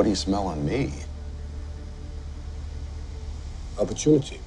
do you smell on me? Opportunity.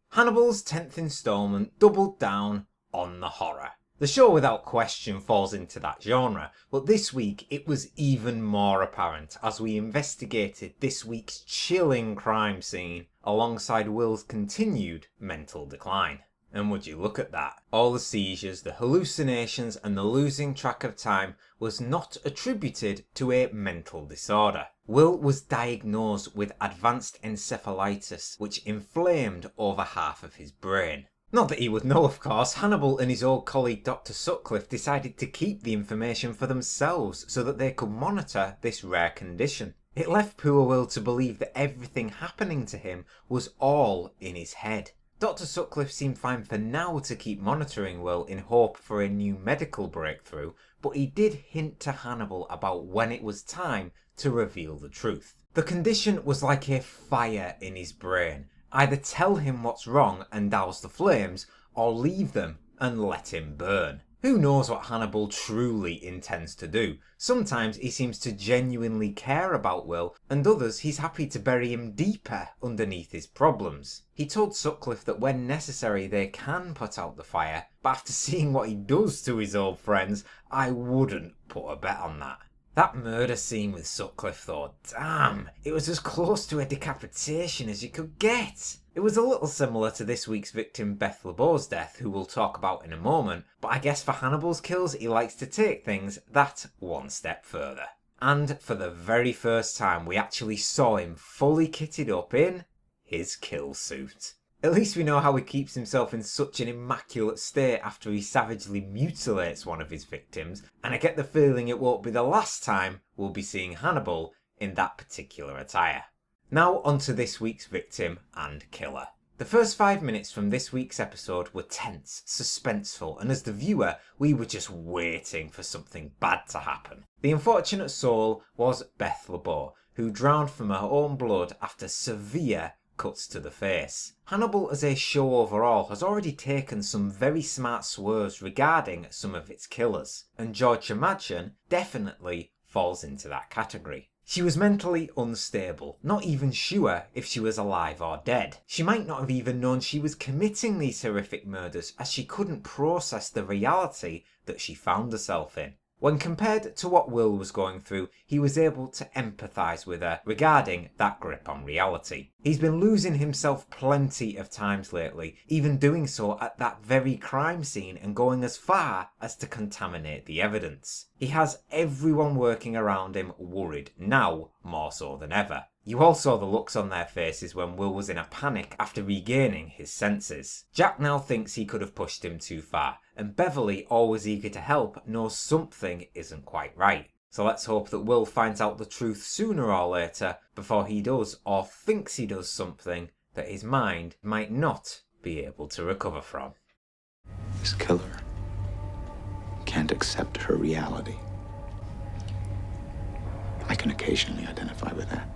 Hannibal's 10th instalment doubled down on the horror. The show without question falls into that genre, but this week it was even more apparent as we investigated this week's chilling crime scene alongside Will's continued mental decline. And would you look at that, all the seizures, the hallucinations and the losing track of time was not attributed to a mental disorder. Will was diagnosed with advanced encephalitis, which inflamed over half of his brain. Not that he would know, of course. Hannibal and his old colleague Dr. Sutcliffe decided to keep the information for themselves so that they could monitor this rare condition. It left poor Will to believe that everything happening to him was all in his head. Dr. Sutcliffe seemed fine for now to keep monitoring Will in hope for a new medical breakthrough, but he did hint to Hannibal about when it was time to reveal the truth. The condition was like a fire in his brain. Either tell him what's wrong and douse the flames, or leave them and let him burn. Who knows what Hannibal truly intends to do? Sometimes he seems to genuinely care about Will, and others he's happy to bury him deeper underneath his problems. He told Sutcliffe that when necessary they can put out the fire, but after seeing what he does to his old friends, I wouldn't put a bet on that. That murder scene with Sutcliffe though, damn, it was as close to a decapitation as you could get. It was a little similar to this week's victim Beth LeBeau's death, who we'll talk about in a moment, but I guess for Hannibal's kills he likes to take things that one step further. And for the very first time we actually saw him fully kitted up in his kill suit. At least we know how he keeps himself in such an immaculate state after he savagely mutilates one of his victims, and I get the feeling it won't be the last time we'll be seeing Hannibal in that particular attire. Now onto this week's victim and killer. The first 5 minutes from this week's episode were tense, suspenseful, and as the viewer, we were just waiting for something bad to happen. The unfortunate soul was Beth LeBeau, who drowned from her own blood after severe cuts to the face. Hannibal as a show overall has already taken some very smart swerves regarding some of its killers, and Georgia Madchen definitely falls into that category. She was mentally unstable, not even sure if she was alive or dead. She might not have even known she was committing these horrific murders as she couldn't process the reality that she found herself in. When compared to what Will was going through, he was able to empathise with her regarding that grip on reality. He's been losing himself plenty of times lately, even doing so at that very crime scene and going as far as to contaminate the evidence. He has everyone working around him worried, now more so than ever. You all saw the looks on their faces when Will was in a panic after regaining his senses. Jack now thinks he could have pushed him too far, and Beverly, always eager to help, knows something isn't quite right. So let's hope that Will finds out the truth sooner or later before he does or thinks he does something that his mind might not be able to recover from. This killer can't accept her reality. I can occasionally identify with that.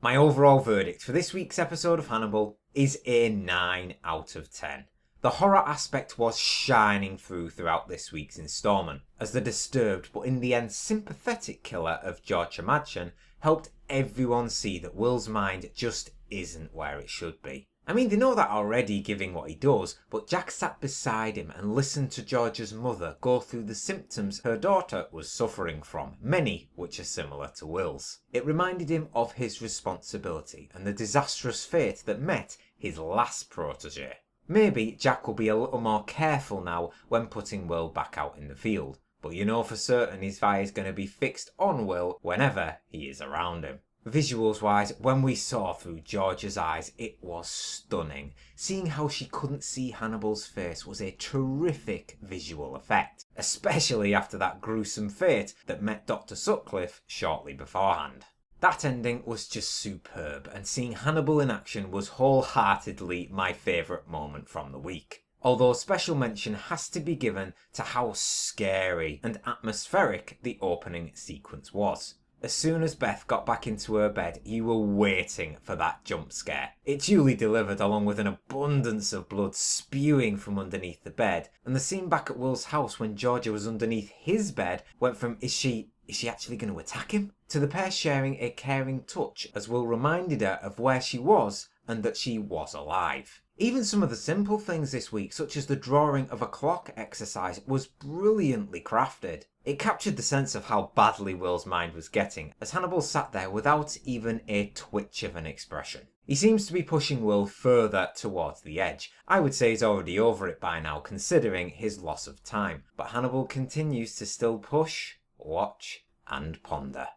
My overall verdict for this week's episode of Hannibal is a 9 out of 10. The horror aspect was shining throughout this week's instalment, as the disturbed but in the end sympathetic killer of Georgia Madchen helped everyone see that Will's mind just isn't where it should be. I mean, they know that already given what he does, but Jack sat beside him and listened to Georgia's mother go through the symptoms her daughter was suffering from, many which are similar to Will's. It reminded him of his responsibility and the disastrous fate that met his last protege. Maybe Jack will be a little more careful now when putting Will back out in the field, but you know for certain his eye is going to be fixed on Will whenever he is around him. Visuals wise, when we saw through Georgia's eyes, it was stunning. Seeing how she couldn't see Hannibal's face was a terrific visual effect, especially after that gruesome fate that met Dr. Sutcliffe shortly beforehand. That ending was just superb, and seeing Hannibal in action was wholeheartedly my favourite moment from the week. Although special mention has to be given to how scary and atmospheric the opening sequence was. As soon as Beth got back into her bed, you were waiting for that jump scare. It duly delivered, along with an abundance of blood spewing from underneath the bed. And the scene back at Will's house when Georgia was underneath his bed went from is she actually going to attack him? To the pair sharing a caring touch as Will reminded her of where she was and that she was alive. Even some of the simple things this week, such as the drawing of a clock exercise, was brilliantly crafted. It captured the sense of how badly Will's mind was getting, as Hannibal sat there without even a twitch of an expression. He seems to be pushing Will further towards the edge. I would say he's already over it by now, considering his loss of time. But Hannibal continues to still push, watch, and ponder.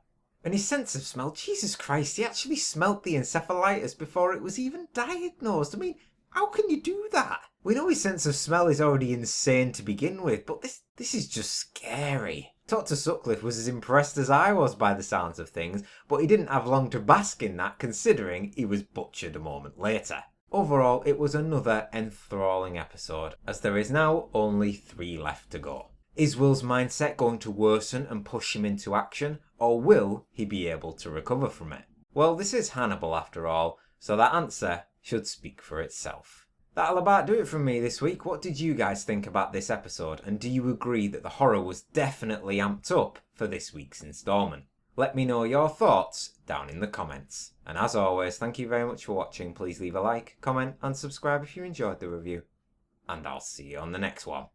And his sense of smell, Jesus Christ, he actually smelt the encephalitis before it was even diagnosed. I mean, how can you do that? We know his sense of smell is already insane to begin with, but this is just scary. Dr. Sutcliffe was as impressed as I was by the sounds of things, but he didn't have long to bask in that, considering he was butchered a moment later. Overall, it was another enthralling episode, as there is now only 3 left to go. Is Will's mindset going to worsen and push him into action, or will he be able to recover from it? Well, this is Hannibal after all, so that answer should speak for itself. That'll about do it from me this week. What did you guys think about this episode, and do you agree that the horror was definitely amped up for this week's instalment? Let me know your thoughts down in the comments. And as always, thank you very much for watching. Please leave a like, comment and subscribe if you enjoyed the review. And I'll see you on the next one.